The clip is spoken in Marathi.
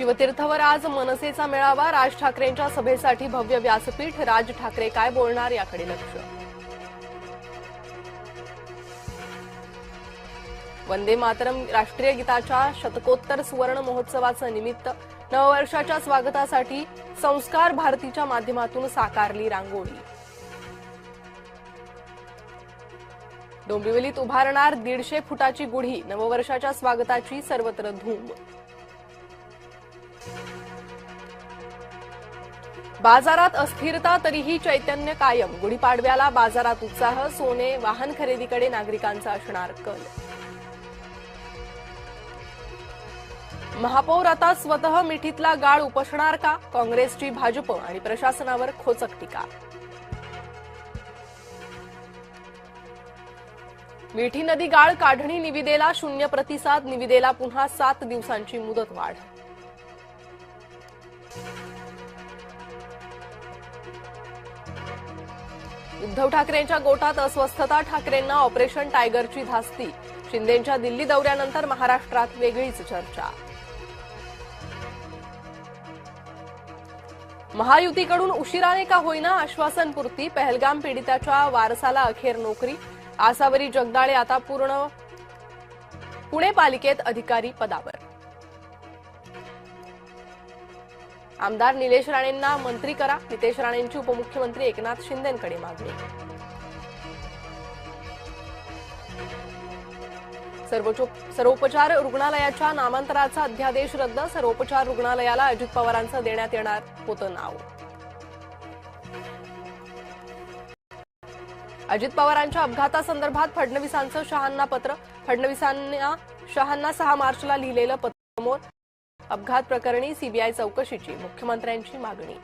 शिवतीर्थवर आज मनसेचा मेळावा, राज ठाकरेंच्या सभेसाठी भव्य व्यासपीठ, राज ठाकरे काय बोलणार याकडे लक्ष. वंदे मातरम राष्ट्रीय गीताच्या शतकोत्तर सुवर्ण महोत्सवाचं निमित्त नववर्षाच्या स्वागतासाठी संस्कार भारतीच्या माध्यमातून साकारली रांगोळी. डोंबिवलीत उभारणार 150 फुटाची गुढी, नववर्षाच्या स्वागताची सर्वत्र धूम. बाजारात अस्थिरता तरीही चैतन्य कायम, गुढीपाडव्याला बाजारात उत्साह, सोने वाहन खरेदीकडे नागरिकांचा असणार कल. महापौर आता स्वतः मिठीतला गाळ उपसणार का, काँग्रेसची भाजप आणि प्रशासनावर खोचक टीका. मिठी नदी गाळ काढणी निविदेला 0 प्रतिसाद, निविदेला पुन्हा 7 दिवसांची मुदतवाढ. उद्धव ठाकरेंच्या गोटात अस्वस्थता, ठाकरेंना ऑपरेशन टायगरची धास्ती, शिंदेंच्या दिल्ली दौऱ्यानंतर महाराष्ट्रात वेगळीच चर्चा. महायुतीकडून उशिराने का होईना आश्वासनपूर्ती, पहलगाम पीडिताच्या वारसाला अखेर नोकरी, आसावरी जगदाळे आता पुणे पालिकेत अधिकारी पदावर. आमदार निलेश राणेंना मंत्री करा, नितेश राणेंची उपमुख्यमंत्री एकनाथ शिंदेंकडे मागणी. सर्वोपचार रुग्णालयाच्या नामांतराचा अध्यादेश रद्द, सर्वोपचार रुग्णालयाला अजित पवारांचं देण्यात येणार होतं नाव. अजित पवारांच्या अपघातासंदर्भात फडणवीसांचं शहांना पत्र, फडणवीसांना शहांना 6 मार्चला लिहिलेलं पत्र समोर. अपघात प्रकरणी सीबीआय चौकशीची मुख्यमंत्र्यांची मागणी.